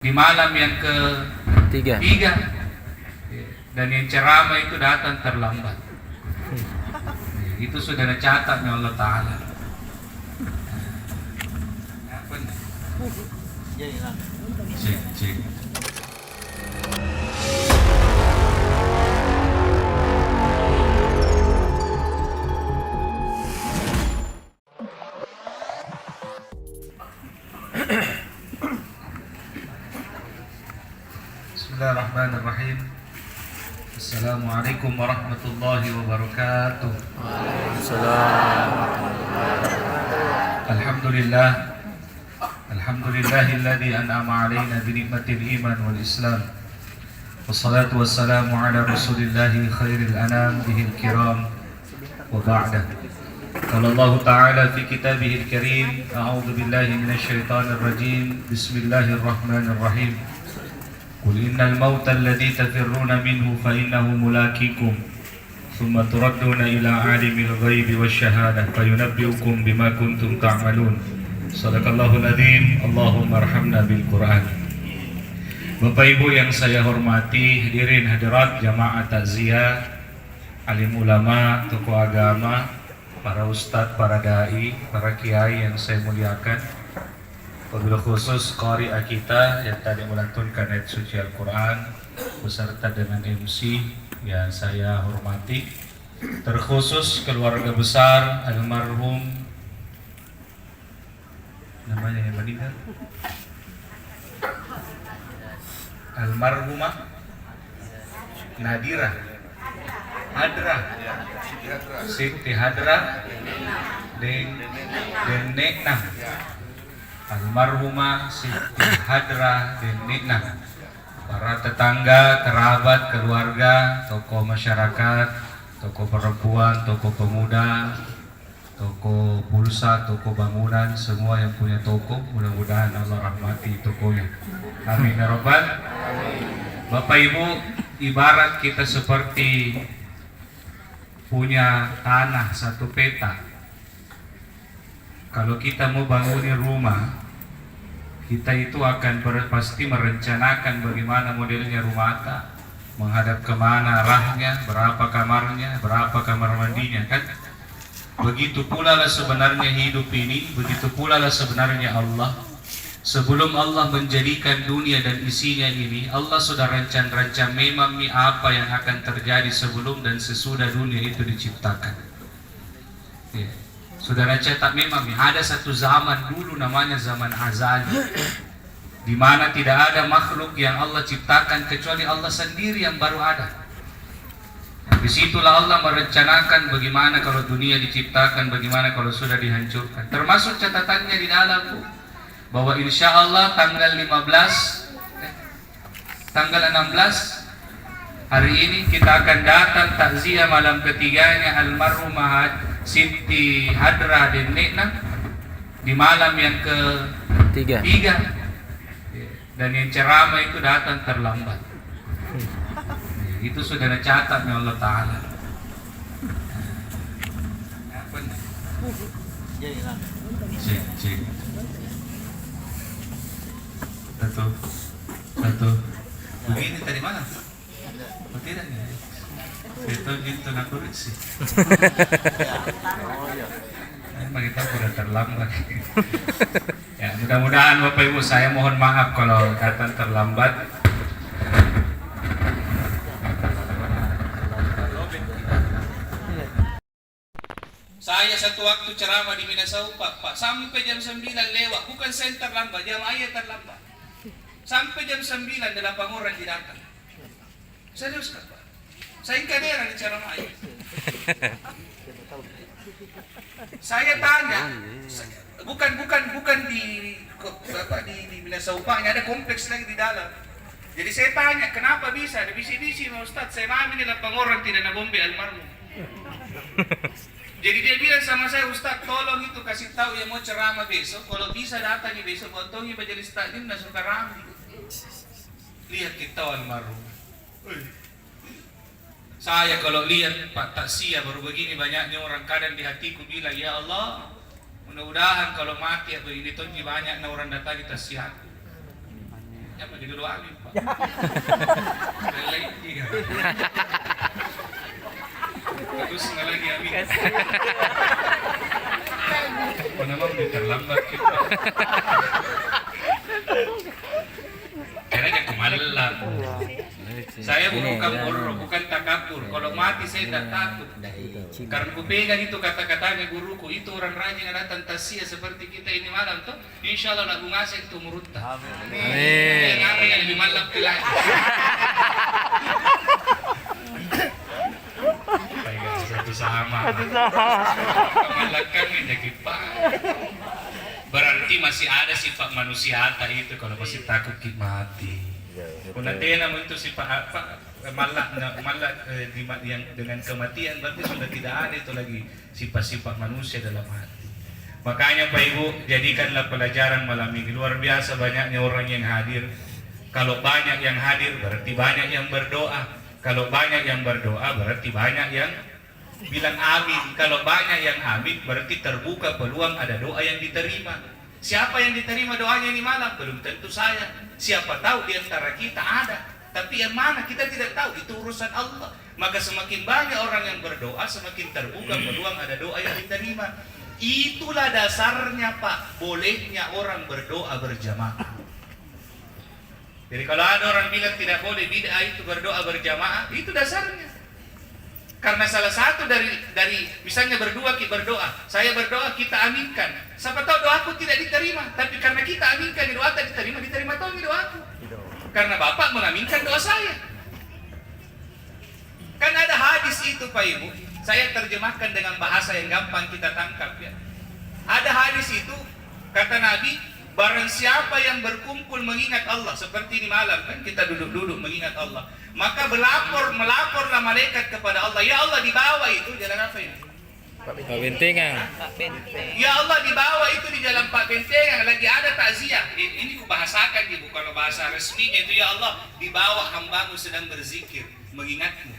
Di malam yang ketiga, dan yang ceramah itu datang terlambat. Itu sudah dicatat oleh Allah Ta'ala. Apa nih? Cek. Bismillahirrahmanirrahim. Assalamualaikum warahmatullahi wabarakatuh. Alhamdulillah. Alhamdulillahilladzi an'ama 'alaina bi ni'matil iman wal islam. Wassalatu wassalamu ala rasulillahi khairil anam bihil kiram wa ba'da. Qala Allah Ta'ala fi kitabihil karim, a'udzu billahi minasy syaithanir rajim. Bismillahirrahmanirrahim. Qul innal mauta alladzi tafirruna minhu fa innahu mulaqikum thumma turadduna ila 'alimil ghaibi wasyahadah fayunabbi'ukum bima kuntum ta'malun. Shadaqallahul adzim. Allahumma arhamna bil Qur'an. Bapak Ibu yang saya hormati, hadirin hadirat jamaah takziah, alim ulama, tokoh agama, para ustadz, para dai, para kiai yang saya muliakan, wabil khusus qari kita yang tadi melantunkan ayat suci Al-Quran beserta dengan MC yang saya hormati, terkhusus keluarga besar almarhum, namanya yang meninggal, almarhumah Nadira Hadra Siti Hadra Denekna, almarhumah Siti Hadra Denekna, para tetangga, kerabat, keluarga, tokoh masyarakat, tokoh perempuan, tokoh pemuda, toko pulsa, toko bangunan, semua yang punya toko, mudah-mudahan Allah rahmati tokonya. Amin ya rabbal. Bapak Ibu, ibarat kita seperti punya tanah satu peta. Kalau kita mau bangunin rumah, kita itu akan pasti merencanakan bagaimana modelnya rumah kita, menghadap kemana arahnya, berapa kamarnya, berapa kamar mandinya, kan? Begitu pula lah sebenarnya hidup ini, begitu pula lah sebenarnya Allah. Sebelum Allah menjadikan dunia dan isinya ini, Allah sudah rancang-rancang memang apa yang akan terjadi sebelum dan sesudah dunia itu diciptakan. Ya. Saudara cetak memang ada satu zaman dulu namanya zaman azali, di mana tidak ada makhluk yang Allah ciptakan kecuali Allah sendiri yang baru ada. Disitulah Allah merencanakan bagaimana kalau dunia diciptakan, bagaimana kalau sudah dihancurkan. Termasuk catatannya di dalam bahwa insya Allah tanggal 16 hari ini kita akan datang takziah malam ketiganya almarhumah Siti Hadra Denekna di malam yang ketiga, dan yang ceramah itu datang terlambat. Itu sudah dicatat oleh Allah Ta'ala. Apa nih? Cek. Satu. Begini tadi mana? Oh tidak nih. Itu gitu nak koreksi. Memang kita sudah terlambat. Ya, mudah-mudahan Bapak Ibu, saya mohon maaf kalau datang terlambat. Saya satu waktu ceramah di Minasau, Pak, sampai jam 9 lewat, bukan saya terlambat, jam ayat terlambat. Sampai jam 9 8 orang datang. Serius kan, Pak? Saya kadang di ceramah ayat. Saya tanya, bukan di Minasau, Pak, ada kompleks lagi di dalam. Jadi saya tanya, kenapa bisa? Ada bisi-bisi, Ustaz, saya mami ini 8 orang tidak nabombe almarhum. Jadi dia bilang sama saya, Ustaz, tolong itu kasih tahu yang mau ceramah besok, kalau bisa datang besok, potongnya majelis taklim dan suka ramai. Lihat kita almarhum. Saya kalau lihat Pak Taksia baru begini, banyaknya orang kadang di hatiku bilang, ya Allah, mudah-mudahan kalau mati atau ini tuh banyak orang datang di Taksia. Ya begitu doa amin Pak. Lagi kan. Terus lagi amin. Apa nama udah terlambat kita. Karena kemalam. Saya bukan takabur. Kalau mati saya tidak takut. Karena kupegang itu kata-katanya guruku. Itu orang rajin yang datang tasya seperti kita ini malam tuh. Insya Allah lagu ngasih itu murutah. Amin. Yang lebih malam lagi. Satu sama. Kemalakan jadi Pak. Berarti masih ada sifat manusia itu kalau masih takut mati. Nanti namun itu sifat malah yang dengan kematian berarti sudah tidak ada itu lagi sifat-sifat manusia dalam hati. Makanya Pak Ibu, jadikanlah pelajaran malam ini luar biasa banyaknya orang yang hadir. Kalau banyak yang hadir berarti banyak yang berdoa. Kalau banyak yang berdoa berarti banyak yang bilang amin. Kalau banyak yang amin berarti terbuka peluang ada doa yang diterima. Siapa yang diterima doanya ini malam? Belum tentu saya. Siapa tahu di antara kita ada. Tapi yang mana kita tidak tahu. Itu urusan Allah. Maka semakin banyak orang yang berdoa, semakin terbuka peluang ada doa yang diterima. Itulah dasarnya Pak. Bolehnya orang berdoa berjamaah. Jadi kalau ada orang bilang tidak boleh bid'ah itu berdoa berjamaah, itu dasarnya. Karena salah satu dari misalnya berdua kita berdoa, saya berdoa kita aminkan. Siapa tahu doaku tidak diterima, tapi karena kita aminkan doa tak diterima tahu doaku. Karena Bapak mengaminkan doa saya. Kan ada hadis itu Pak Ibu. Saya terjemahkan dengan bahasa yang gampang kita tangkap ya. Ada hadis itu kata Nabi, barang siapa yang berkumpul mengingat Allah seperti ini malam kan kita duduk-duduk mengingat Allah, maka melaporlah malaikat kepada Allah, ya Allah di bawah itu jalan apa ini? Pak Bentengan. Ya Allah di bawah itu di jalan Pak Bentengan lagi ada takziah. Ini kubahasakan Ibu, kalau bahasa resminya itu ya Allah di bawah hambamu sedang berzikir mengingatmu.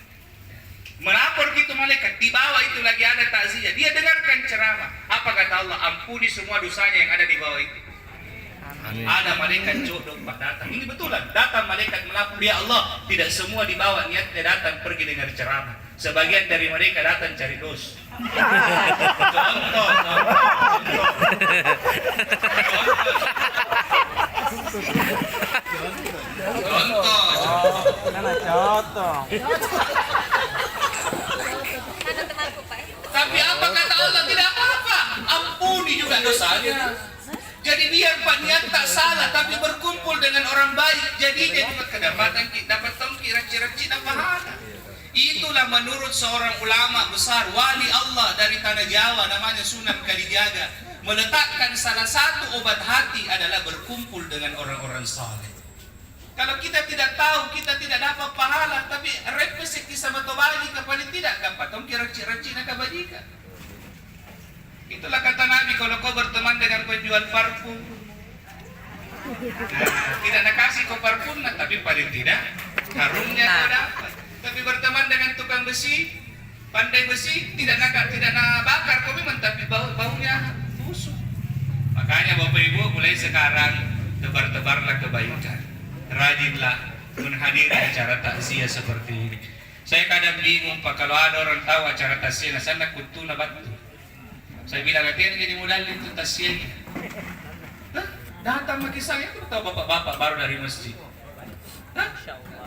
Melapor gitu malaikat di bawah itu lagi ada takziah. Dia dengarkan ceramah. Apa kata Allah? Ampuni semua dosanya yang ada di bawah itu. Amin. Ada malaikat jodoh Pak datang. Ini betulan. Datang malaikat melapor, ya Allah, tidak semua dibawa niatnya datang pergi dengar ceramah. Sebagian dari mereka datang cari dos. Contoh. Tapi apa kata Allah? Tidak apa-apa. Ampuni juga dosanya. Jadi biar Pak niat tak salah tapi berkumpul dengan orang baik, jadi dia juga kedapatan dapat kira-kira pahala. Itulah menurut seorang ulama besar wali Allah dari tanah Jawa namanya Sunan Kalijaga, meletakkan salah satu obat hati adalah berkumpul dengan orang-orang saleh. Kalau kita tidak tahu, kita tidak dapat pahala, tapi repesik sama tobali paling tidak dapat kira-kira kebajikan. Itulah kata Nabi, kalau kau berteman dengan penjual parfum, tidak nak kasih kau parfum, tapi paling tidak harumnya kau dapat. Tapi berteman dengan tukang besi, pandai besi, tidak nak bakar kau memang, tapi baunya busuk. Makanya Bapak Ibu mulai sekarang tebar-tebarlah kebaikan, rajinlah menghadiri acara takziah seperti ini. Saya kadang bingung Pak, kalau ada orang tahu acara takziah, sana kutuna batu. Saya bilang, hati-hati jadi modal itu tasnya. Datang lagi saya, aku tahu bapak-bapak baru dari masjid.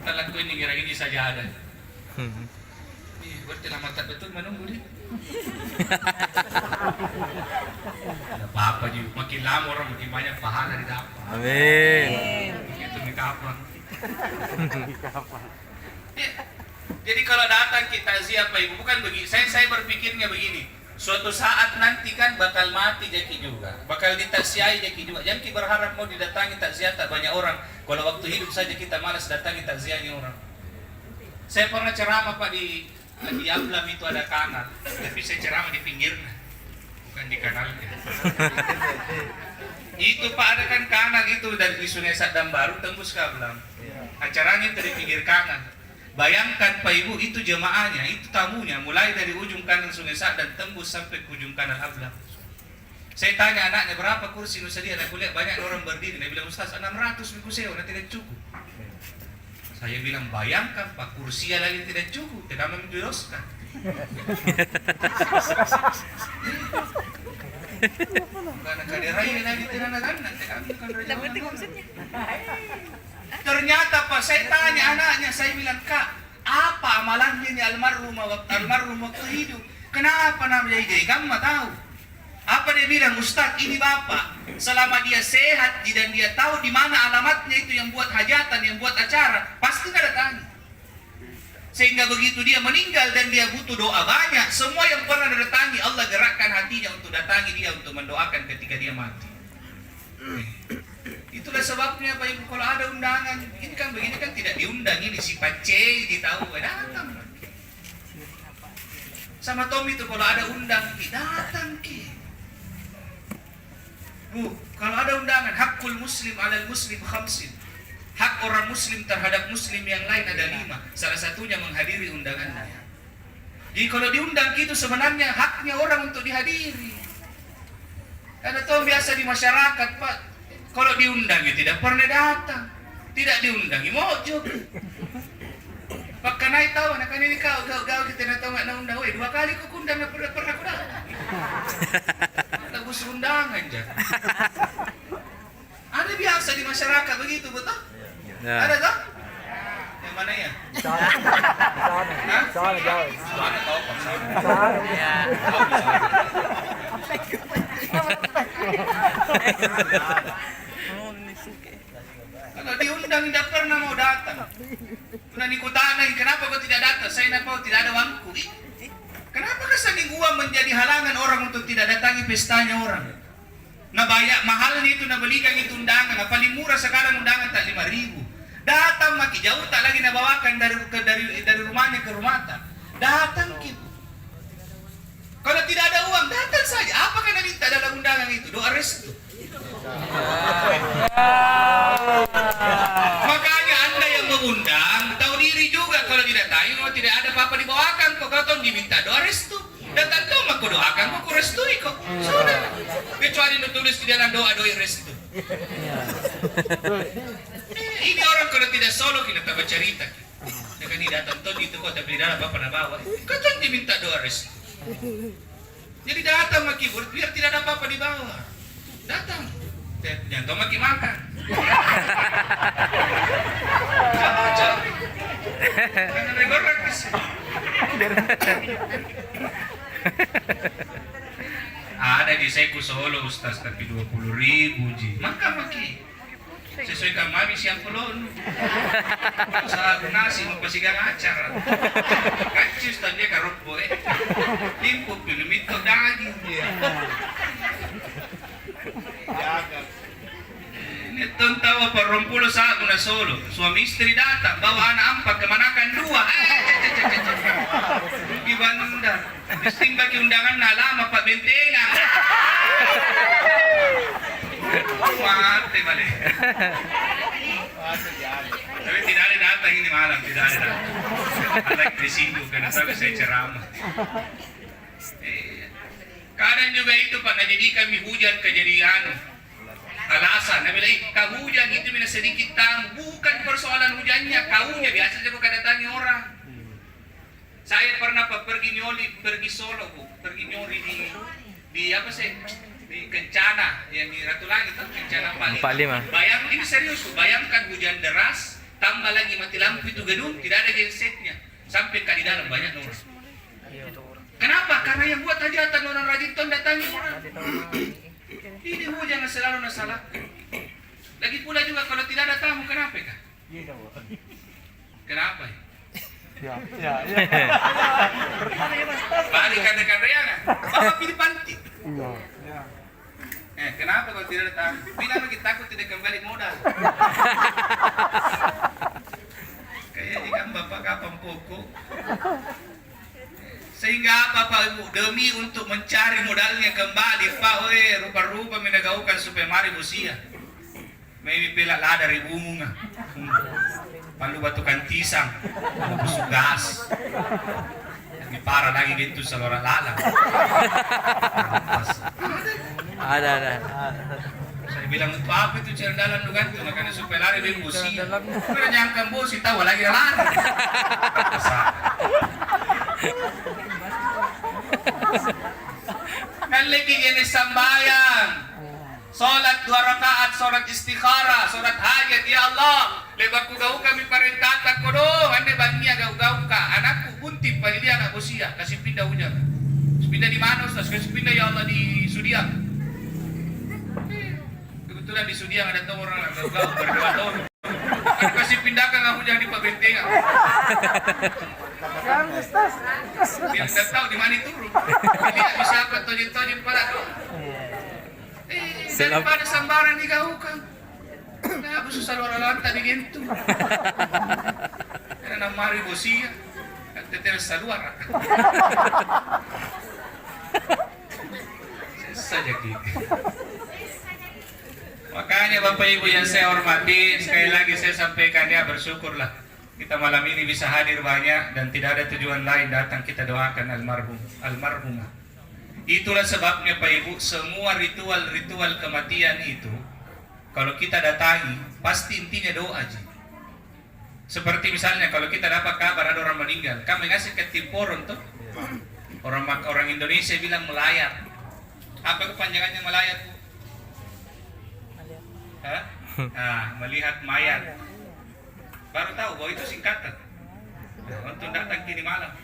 Kalau ini kira-kira saja ada. Berarti nama tak betul menunggu dia. Tidak apa-apa juga, makin lama orang makin banyak pahala didapat. Amin. Begitu nih kapan. Jadi kalau datang kita siapa Ibu, bukan begini. Saya berpikirnya begini. Suatu saat nanti kan bakal mati jaki juga, bakal ditaksiai jaki juga. Jangan kita berharap mau didatangi takziah tak banyak orang. Kalau waktu hidup saja kita malas datangi takziahnya orang. Saya pernah ceramah Pak di Ablam itu ada kanal, tapi saya ceramah di pinggirnya, bukan di kanalnya. Itu Pak ada kan kanal itu dari Sungai Sadam Baru tembus ke Ablam. Acaranya itu di pinggir kanan. Bayangkan Pak Ibu, itu jemaahnya, itu tamunya mulai dari ujung kanan Sungai Sadam tembus sampai ke ujung kanan Ablam. Saya tanya anaknya berapa kursi nusa dia, aku lihat banyak orang berdiri. Dia bilang, Ustaz 600 minggu sewa, tidak cukup. Saya bilang, bayangkan Pak, kursi lagi tidak cukup, tidak menjuruskan. Karena kaderaya lagi tidak naganan, ternyata Pak, saya tanya anaknya, saya bilang, Kak, apa amalannya ini almarhum waktu hidup? Kenapa namanya jadi kamu tahu? Apa dia bilang, Ustaz, ini Bapak, selama dia sehat dan dia tahu di mana alamatnya itu yang buat hajatan, yang buat acara, pasti nggak datangi. Sehingga begitu dia meninggal dan dia butuh doa banyak, semua yang pernah datangi, Allah gerakkan hatinya untuk datangi dia, untuk mendoakan ketika dia mati. Itulah sebabnya Pak Ibu, kalau ada undangan, ini kan begini kan tidak diundang, ini si Pace, ditahu, datang. Sama Tommy itu kalau ada undang, datang ki. Kalau ada undangan, hakul muslim alal muslim khamsin. Hak orang muslim terhadap muslim yang lain ada 5. Salah satunya menghadiri undangannya. Jadi kalau diundang gitu sebenarnya haknya orang untuk dihadiri. Karena tahu biasa di masyarakat Pak, kalau diundang tidak pernah datang. Tidak diundangi mojok. Pak kanai tahu anak ini kau kita nak tahu nggak undang. 2 kali kau undang pernah kau datang. Bagus undangan aja. Ada biasa di masyarakat begitu betul? Ya. Ada tak? Yang mana ya? Sana jauh. Sana tahu Pak. Ya. Kalau diundang tidak pernah mau datang. Sudah dikutanai, kenapa kau tidak datang? Saya nak mau tidak ada wangku. Kenapa kesaking uang menjadi halangan orang untuk tidak datangi pestanya orang? Nah banyak mahalnya itu, nah belikan itu undangan. Nah, paling murah sekarang undangan tak 5.000. Datang maki jauh tak lagi nak bawakan dari rumahnya ke rumah tak. Datang gitu. Kalau tidak ada uang datang saja. Apakah nak minta dalam undangan itu? Doa restu. Makanya Anda yang mengundang tahu diri juga kalau tidak tahu tidak ada apa-apa dibawakan kok kau diminta doa restu. Datang kau aku doakan kau restui kok. Sudah. Kecuali nulis di dalam doa restu. Ini orang kalau tidak solo kita tak bercerita. Dengan ini datang tuh itu kau tapi dalam apa nak bawa. Kau tuh diminta doa restu. Jadi datang maki biar tidak ada apa-apa di bawah. Datang. Jangan maki makan. Jangan. Karena regor bisa. Ada di Seku Solo Ustaz tapi 20.000 ji. Maki. Sesuai kami siang pelon. Sa nasi mo pasigang acara. Kacus tanya karot boy. Timpuk pinumit ko daging. Itong tawa pa 20 sa ako na solo. Suami istri datang, bawa anak 4, kemanakan 2. Gibanda. Disting bagi undangan na lama pa bentengan. Mati balik. Tapi tidak ada datang ini malam, tidak ada datang. Anak disinggung karena tahu saya ceramah. Kadang juga itu Pak, jadi kami hujan kejadian. Alasan, nabi lagi kahujan itu mina sedikit tamu, bukan persoalan hujannya, kaunya biasa saja kau datangi orang. Saya pernah Pak pergi Solo Bu, pergi nyori di apa sih? Di Kencana yang di Ratu Langit, Kencana 45. Bayang ini serius Bu, bayangkan hujan deras, tambah lagi mati lampu itu gedung, tidak ada gensetnya, sampai di dalam banyak orang. Kenapa? Karena yang buat hajatan orang rajin tuh datangi orang. Ini hujan selalu nasalah. Lagi pula juga kalau tidak ada tamu, kenapa kah? Kenapa? Ya. Balik kata-kata ya kan? Bapak pilih panti. Kenapa kalau tidak ada tamu? Bilang lagi takut tidak kembali modal. Kayaknya kan bapak kapan pokok. Sehingga apa Pak Ibu, demi untuk mencari modalnya kembali Pak, rupa-rupa menegaukan supaya mari usia. Maybe pila lada ribunga. Palu batukan tisang, busuk gas. Lebih parah lagi gitu seluruh lalang. Ada. Saya bilang, untuk apa itu dalam lugan itu? Makanya supaya lari dari busi. Kira nyangka busi, tahu lagi lari. Kan lagi gini sambayang. Salat 2 rakaat, salat istikhara, salat hajat. Ya Allah, lebar ku gau kami parentata ko do. Ande bangia gau-gau ka. Anakku bunti pa dia anak busia. Kasih pindah ujang. Pindah di mana Ustaz? Kasih pindah ya Allah di Sudiang. Kebetulan di Sudiang ada tuh orang gau-gau berdua tahun. Kasih pindahkan aku jangan di Pabentengan. Dia tidak tahu di mana turun. Dia bisa apa tojin-tojin pada doa. Daripada sambaran digaukan. Nah, aku susah luar lantai di gitu. Karena mari bosia. Tetes saluara. Saja gitu. Makanya Bapak Ibu yang saya hormati, sekali lagi saya sampaikan ya, bersyukurlah kita malam ini bisa hadir banyak dan tidak ada tujuan lain datang kita doakan almarhumah. Itulah sebabnya Pak Ibu, semua ritual kematian itu kalau kita datangi pasti intinya doa aja. Seperti misalnya kalau kita dapat kabar ada orang meninggal, kami ngasih ke tiporon tuh. Orang Indonesia bilang melayat. Apa kepanjangannya melayat? Hah? Nah, melihat mayat. Baru tahu bahwa itu singkatan. Untuk datang kini malam.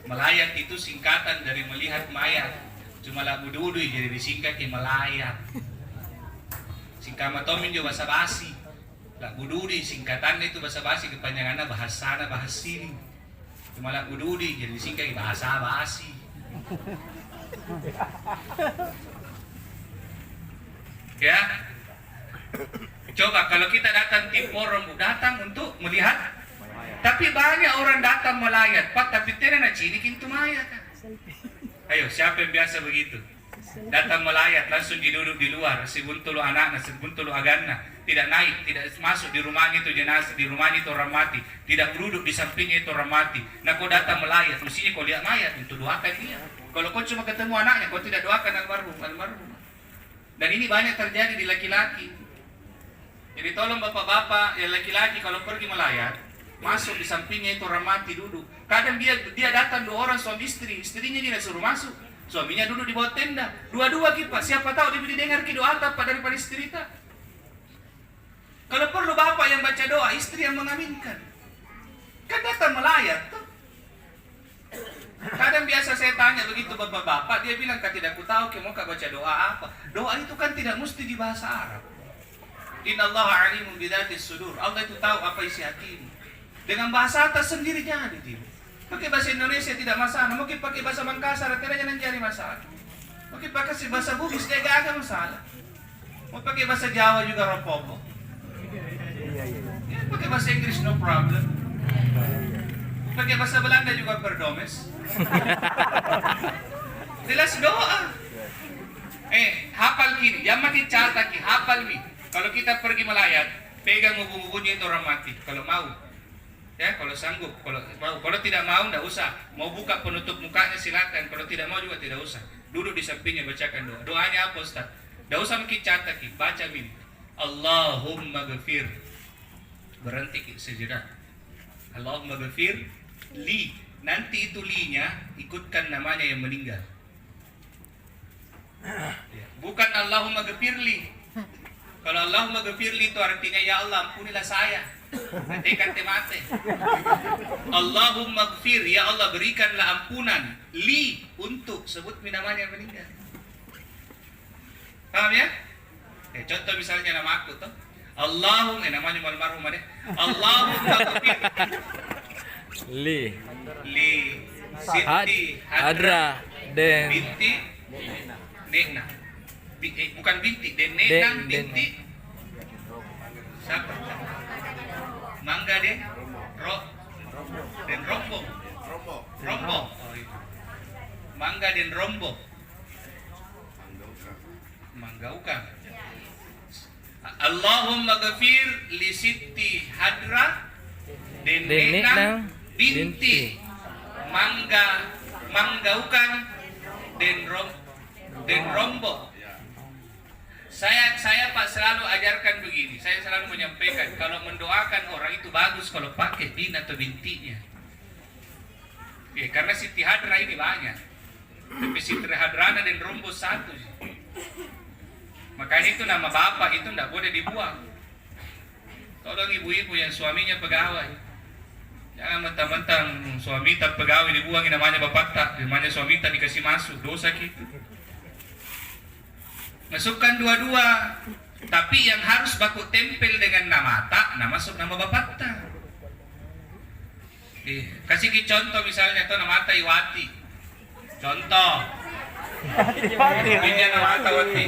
Melayat itu singkatan dari melihat mayat. Cuma lagu dudu jadi disingkat ke melayat. Singkama tomin juga bahasa basi. Lagu dudu singkatannya itu bahasa basi, kepanjangannya bahasana bahasini. Cuma lagu dudu jadi disingkat ke bahasa basi. Ya. Coba kalau kita datang tiporon datang untuk melihat, tapi banyak orang datang melayat, Pak, tapi tidak nak cinikin tu mayat. Ayo, siapa yang biasa begitu? Datang melayat, langsung duduk di luar, sebuntulu anaknya, sebuntulu aganna, tidak naik, tidak masuk di rumahnya itu jenazah, di rumahnya itu orang mati, tidak duduk di sampingnya itu orang mati. Nah, kau datang melayat, mestinya kau lihat mayat untuk doakan dia. Kalau kau cuma ketemu anaknya, kau tidak doakan almarhum. Dan ini banyak terjadi di laki-laki. Jadi tolong bapak-bapak yang laki-laki kalau pergi melayat, masuk di sampingnya itu orang mati duduk. Kadang dia datang 2 orang suami istri, istrinya dia suruh masuk, suaminya duduk di bawah tenda, dua-dua kipas. Siapa tahu dia didengar doa apa daripada istri kita. Kalau perlu bapak yang baca doa, istri yang mengaminkan. Kan datang melayat tuh. Kadang biasa saya tanya begitu bapak-bapak, dia bilang tidak ku tahu mau baca doa apa. Doa itu kan tidak mesti di bahasa Arab. Innallaha alimun bidzati sudur. Allah itu tahu apa isi hatimu. Dengan bahasa atas sendiri jadi dia. Pakai bahasa Indonesia tidak masalah. Mungkin pakai bahasa Mangkasar tidak jangan jadi masalah. Mungkin pakai bahasa Bugis dia gak ada masalah. Mau pakai bahasa Jawa juga ropopo. Ya, pakai bahasa Inggris no problem. Pakai bahasa Belanda juga berdomes. Jelas doa. Hafal kini. Yang makin catat ki hafal nih. Kalau kita pergi melayat, pegang hubung-hubungnya itu orang mati. Kalau mau, ya kalau sanggup. Kalau tidak mau, tidak usah. Mau buka penutup mukanya silakan. Kalau tidak mau juga tidak usah. Duduk di sampingnya bacakan doa. Doanya apa Ustaz? Tidak usah mungkin catat ki. Baca ini. Allahumma ghafir. Berhenti sejenak. Allahumma ghafir li. Nanti itu li-nya ikutkan namanya yang meninggal. Bukan Allahumma ghafir li. Kalau Allahumma ghafirli itu artinya ya Allah ampunilah saya. Tekan mate. Allahumma ghafir, ya Allah berikanlah ampunan li untuk sebut namanya yang meninggal. Paham ya? Contoh misalnya nama aku tuh. Allahumma namanya almarhum deh. Allahumma ghafir Li Siti Hadra Den binti Nena. Bukan binti, Denenang binti. Siapa? Mangga den Rombo. Oh, itu. Mangga den Rombo. Manggaukan. Allahumma ghafir li Siti Hadra Denenang binti. Manggaukan den Rombo. Saya Pak selalu ajarkan begini. Saya selalu menyampaikan kalau mendoakan orang itu bagus kalau pakai bin atau bintinya. Karena Siti Hadra ini banyak. Tapi Siti Hadrana dan rumput satu. Makanya itu nama bapak itu tidak boleh dibuang. Tolong ibu-ibu yang suaminya pegawai. Jangan mentang-mentang suami tak pegawai dibuang, namanya bapak tak, namanya suami tak dikasih masuk, dosa gitu. Masukkan dua-dua, tapi yang harus baku tempel dengan nama tak, nama masuk nama bapak tak. Kasih contoh misalnya itu nama tak Iwati. Contoh. Ini nama tak Wati.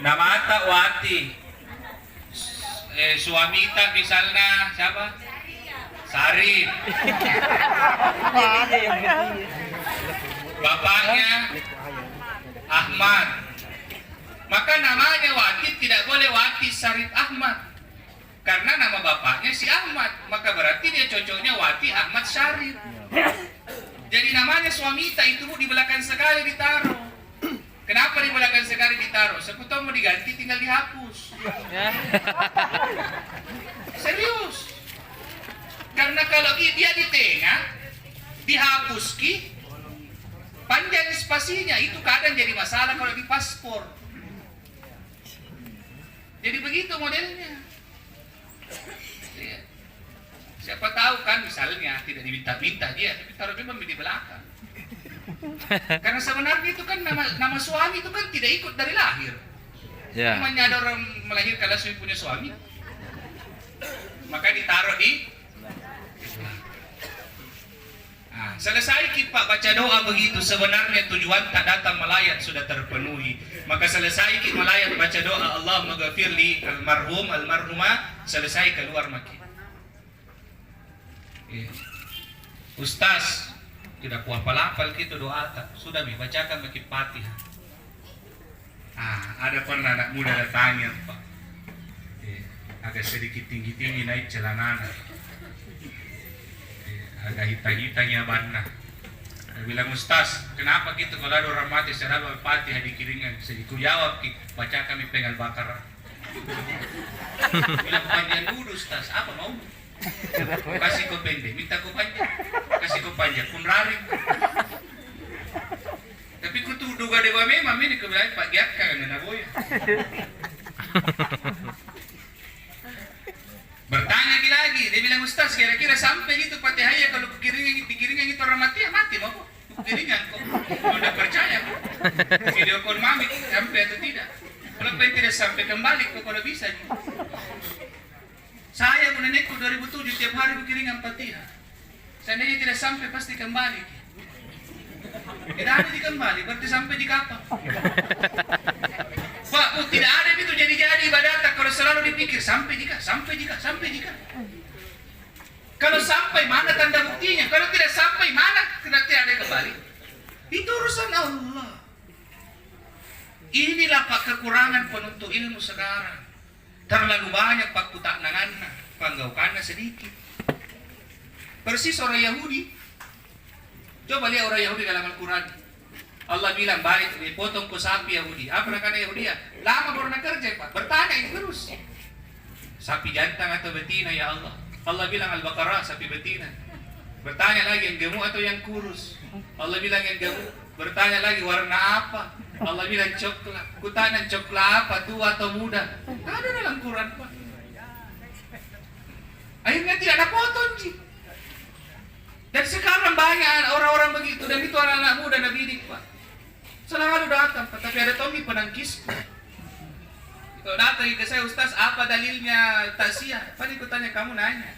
Nama tak Wati. Suami tak misalnya siapa? Sarip. Bapaknya Ahmad. Maka namanya Wati tidak boleh Wati Sarip Ahmad. Karena nama bapaknya si Ahmad. Maka berarti dia cocoknya Wati Ahmad Sarip. Jadi namanya Suamita itu di belakang sekali ditaruh. Kenapa di belakang sekali ditaruh? Sekutu mau diganti tinggal dihapus. Serius. Karena kalau dia di tengah dihapus panjang spasinya, itu kadang jadi masalah kalau di paspor. Jadi begitu modelnya. Siapa tahu kan misalnya tidak diminta-minta dia, tapi taruh memang di belakang. Karena sebenarnya itu kan nama suami itu kan tidak ikut dari lahir. Namanya ada orang melahirkan langsung punya suami. Maka ditaruh di. Nah, selesai kita baca doa begitu, sebenarnya tujuan tak datang melayat sudah terpenuhi. Maka selesai kita melayat baca doa Allah maghfirli almarhum almarhumah, selesai keluar makin. Ustaz tidak kuapal-apal gitu doa tak, sudah bacakan makin Fatihah. Ada pernah anak muda datangnya Pak, agak sedikit tinggi-tinggi naik celana, agak hitam-hitamnya bana. Dia bilang, Ustaz, kenapa gitu kalau ada orang mati selalu Al-Fatihah dikiringan? Sedikit jawab, baca kami pengal bakar. Bilang panjang dulu Ustaz, apa mau? Kasih kau pendek, minta kau panjang. Kasih kau panjang, pun raring. Tapi ku tuh duga dewa memang ini kebetulan Pak Giat kan naboya. Bertanya lagi, dia bilang Ustaz kira-kira sampai gitu Fatihah kalau dikiringan itu orang mati ya mati mau kok. Kiringan kok. Kalau udah percaya kok. Video call mami sampai atau tidak. Kalau tidak sampai kembali kok kalau bisa. Saya nenekku 2007 tiap hari berkiringan Fatihah. Seandainya tidak sampai pasti kembali. Tidak ada dikembali, berarti sampai di kapal. Pak, tidak ada itu jadi ibadat kalau selalu dipikir sampai jika. Kalau sampai mana tanda buktinya? Kalau tidak sampai mana tidak ada kembali? Itu urusan Allah. Inilah Pak kekurangan penuntut ilmu sekarang. Terlalu banyak Pak kutak nanganna, panggaukannya sedikit. Persis orang Yahudi. Coba lihat orang Yahudi dalam Al-Quran. Allah bilang baik, dipotong ku sapi Yahudi. Apa nakana Yahudi ya? Lama baru nak kerja Pak. Bertanya itu terus. Sapi jantan atau betina ya Allah? Allah bilang Al-Baqarah sapi betina. Bertanya lagi yang gemuk atau yang kurus? Allah bilang yang gemuk. Bertanya lagi warna apa? Allah bilang coklat. Kutanya coklat apa? Tua atau muda? Ada dalam Quran Pak. Akhirnya tidak ada potong sih. Dan sekarang banyak orang-orang begitu. Dan itu anak-anak muda Nabi didik Pak. Selalu datang Pak. Tapi ada Tommy penangkis. Kalau datang ke saya, Ustaz apa dalilnya taksiyah? Pak aku tanya kamu nanya.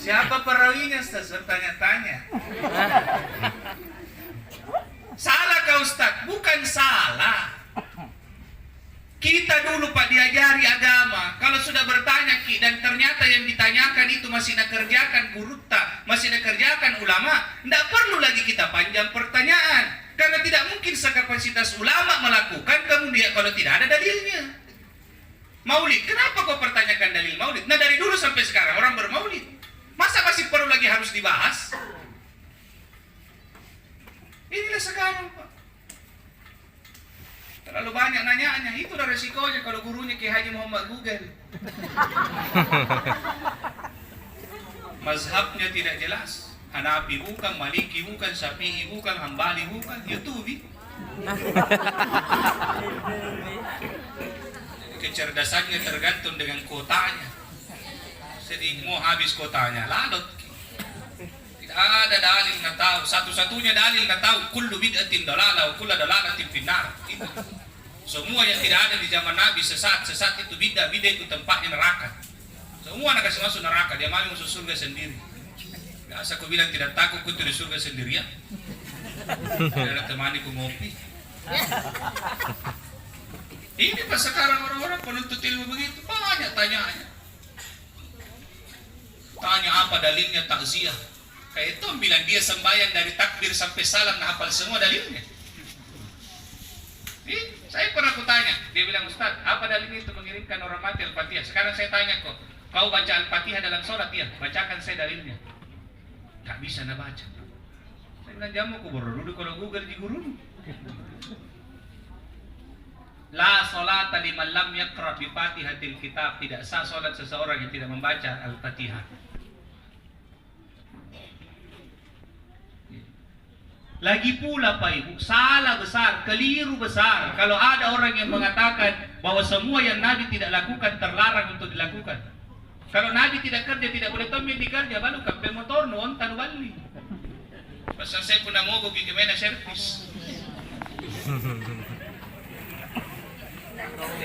Siapa perawinya Ustaz? Bertanya-tanya. Salah kau Ustaz? Bukan salah. Kita dulu Pak diajari agama. Kalau sudah bertanya dan ternyata yang ditanyakan itu masih nak kerjakan guru tak, masih nak kerjakan ulama, tidak perlu lagi kita panjang pertanyaan. Karena tidak mungkin sekapasitas ulama melakukan kemudian kalau tidak ada dalilnya. Maulid, kenapa kau pertanyakan dalil maulid? Nah dari dulu sampai sekarang orang bermaulid. Masa masih perlu lagi harus dibahas? Inilah sekarang Pak. Terlalu banyak nanyanya. Itulah resikonya kalau gurunya Kiai Haji Muhammad Google. Mazhabnya tidak jelas. Hanafi bukan, Maliki bukan, Syafi'i bukan, Hambali bukan, YouTube. Kecerdasannya tergantung dengan kotanya. Jadi mau habis kotanya, lalut. Tidak ada dalil na tahu. Satu-satunya dalil na tahu, kullu bid'atin dalalah wa kullu dalalatin finnar. Itu. Semua yang tidak ada di zaman Nabi sesat itu bid'ah itu tempatnya neraka. Semua nak kasih masuk neraka, dia mau masuk surga sendiri. Biasa aku bilang tidak takut aku di surga sendirian. Ada temaniku ngopi. Ini pas sekarang orang-orang penuntut ilmu begitu banyak tanyanya. Tanya apa dalilnya takziah? Kayak itu bilang dia sembahyang dari takbir sampai salam nah hafal semua dalilnya. Saya pernah kutanya, dia bilang Ustaz, apa dalilnya itu mengirimkan orang mati Al-Fatihah? Sekarang saya tanya kau baca Al-Fatihah dalam sholat ya? Bacakan saya dalilnya. Tak bisa nak baca. Saya bilang jamu aku duduk kalau Google di guru. La salata liman lam yaqra bi Fatihatil Kitab. Tidak sah salat seseorang yang tidak membaca Al-Fatihah. Lagi pula Pak Ibu, salah besar, keliru besar kalau ada orang yang mengatakan bahwa semua yang Nabi tidak lakukan terlarang untuk dilakukan. Kalau Nabi tidak kerja, tidak boleh tommy dikerja, baru kampe motor nuon tanu bali. Pasal saya pun mau pergi ke mana servis.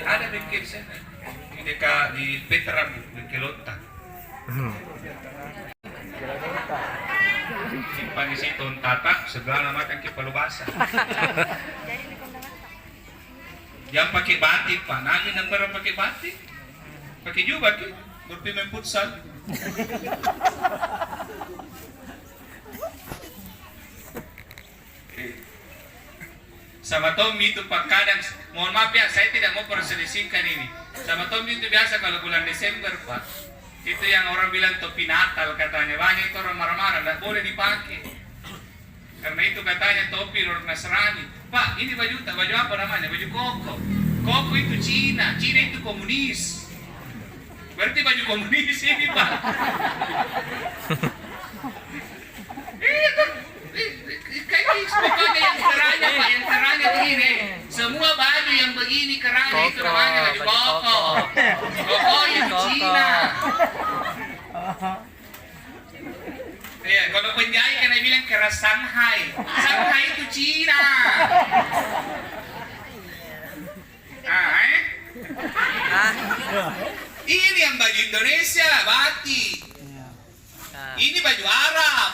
Ada bengkel sana di dekat di Veteran bengkel Lotta. Simpan di situ tatak segala makan kepala basah. Yang pakai batik Pak, Nabi nak pernah pakai batik, pakai jubah tu, berpemain futsal. Sama Tommy itu Pak kadang, mohon maaf ya, saya tidak mau perselisihkan ini. Sama Tommy itu biasa kalau bulan Desember Pak. Itu yang orang bilang topi Natal katanya, banyak itu orang marah-marah, tidak boleh dipakai. Karena itu katanya topi orang Nasrani. Pak, ini baju apa namanya? Baju koko. Koko itu Cina, Cina itu komunis. Berarti baju komunis ini Pak. Pokoknya yang keranya Pak, yang keranya begini. Semua baju yang begini keranya itu namanya baju koko. Koko itu Cina. Ya, kalau penjahit kan bilang keras Shanghai. Shanghai itu Cina. Ini yang baju Indonesia, batik. Ini baju Arab.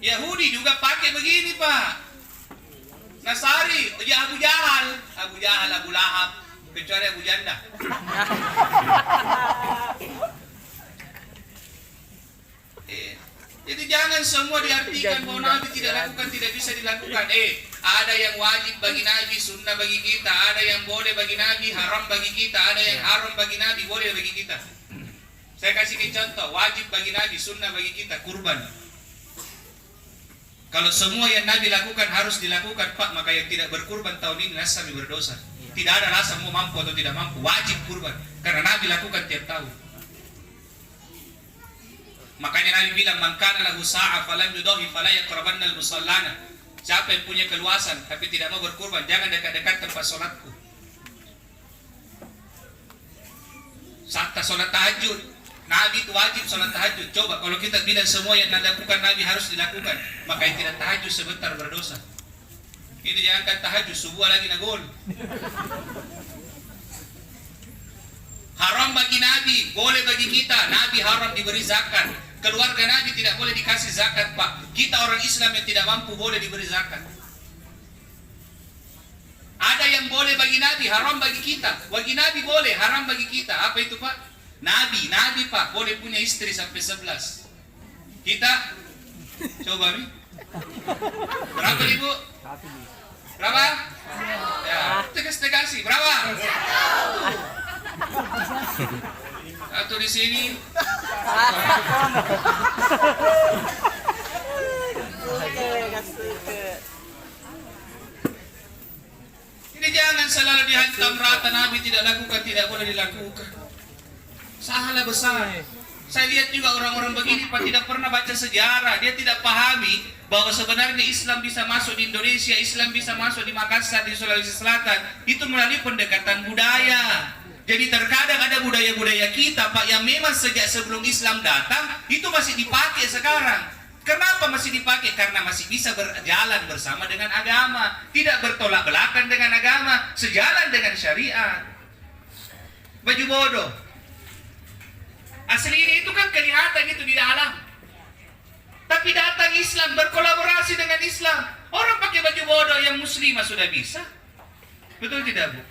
Yahudi juga pakai begini Pak. Nasari, ya Abu Jahal, Abu Lahab, kecuali Abu Janda. Jadi jangan semua diartikan bahwa Nabi tidak lakukan, tidak bisa dilakukan. Ada yang wajib bagi Nabi, sunnah bagi kita. Ada yang boleh bagi Nabi, haram bagi kita. Ada yang haram bagi Nabi, boleh bagi kita. Saya kasih contoh, wajib bagi Nabi, sunnah bagi kita, kurban. Kalau semua yang Nabi lakukan harus dilakukan Pak, maka yang tidak berkurban tahun ini nasab berdosa. Tidak ada rasa mau mampu atau tidak mampu, wajib kurban. Karena Nabi lakukan tiap tahun. Makanya Nabi bilang, man kana lahu sa'a falam yudahi fala yaqrabanna al-musallana. Siapa yang punya keluasan tapi tidak mau berkurban, jangan dekat-dekat tempat sholatku. Saat sholat tahajud, Nabi itu wajib sholat tahajud. Coba kalau kita bilang semua yang dilakukan Nabi harus dilakukan, maka yang tidak tahajud sebentar berdosa. Ini jangankan tahajud, subuh lagi nagol. Haram bagi Nabi, boleh bagi kita. Nabi haram diberi zakat. Keluarga Nabi tidak boleh dikasih zakat Pak. Kita orang Islam yang tidak mampu boleh diberi zakat. Ada yang boleh bagi Nabi, haram bagi kita. Bagi Nabi boleh, haram bagi kita. Apa itu Pak? Nabi Pak boleh punya istri sampai 11. Kita coba nih. Berapa Ibu? Berapa? Ya, tegas sih. Berapa? Satu di sini. Jadi jangan selalu dihantam rata, Nabi tidak lakukan, tidak boleh dilakukan. Salah besar. Saya lihat juga orang-orang begini Pak tidak pernah baca sejarah. Dia tidak pahami bahwa sebenarnya Islam bisa masuk di Indonesia, Islam bisa masuk di Makassar, di Sulawesi Selatan. Itu melalui pendekatan budaya. Jadi terkadang ada budaya-budaya kita Pak yang memang sejak sebelum Islam datang itu masih dipakai sekarang. Kenapa masih dipakai? Karena masih bisa berjalan bersama dengan agama, tidak bertolak belakang dengan agama, sejalan dengan syariat. Baju bodoh. Aslinya itu kan kelihatan itu di dalam. Tapi datang Islam berkolaborasi dengan Islam. Orang pakai baju bodoh yang muslimah sudah bisa. Betul tidak, Bu?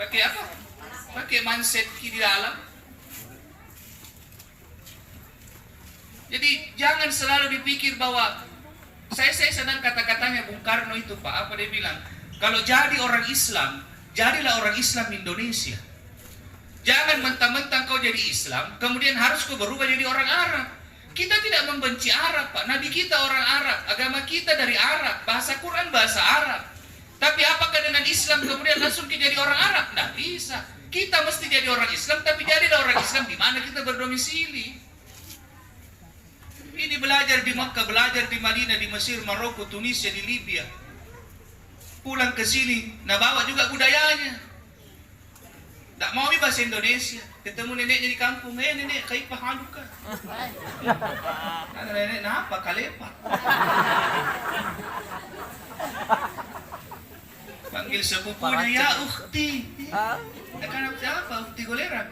Pakai apa? Pakai manset di dalam. Jadi jangan selalu dipikir bahwa saya senang kata-katanya Bung Karno itu Pak. Apa dia bilang? Kalau jadi orang Islam, jadilah orang Islam Indonesia. Jangan mentang-mentang kau jadi Islam, kemudian harus kau berubah jadi orang Arab. Kita tidak membenci Arab Pak. Nabi kita orang Arab, agama kita dari Arab, bahasa Quran bahasa Arab. Tapi apakah dengan Islam kemudian langsung kita jadi orang Arab? Tidak bisa. Kita mesti jadi orang Islam, tapi jadilah orang Islam di mana kita berdomisili. Ini belajar di Makkah, belajar di Madinah, di Mesir, Maroko, Tunisia, di Libya. Pulang ke sini, nah bawa juga budayanya. Tak mau bahasa Indonesia. Ketemu neneknya di kampung, nenek, kayak pahalukan. Kata nenek, kenapa kalepa? Panggil sepupunya, ya ukhti. Kan siapa? Ukhti golera.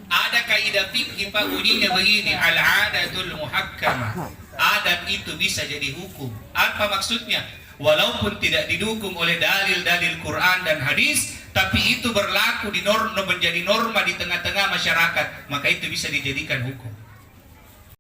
Ada kaidah fikih Pak, bunyinya begini, al-adatul muhakkamah. Adat itu bisa jadi hukum. Apa maksudnya? Walaupun tidak didukung oleh dalil-dalil Quran dan hadis, tapi itu berlaku di norma, menjadi norma di tengah-tengah masyarakat, maka itu bisa dijadikan hukum.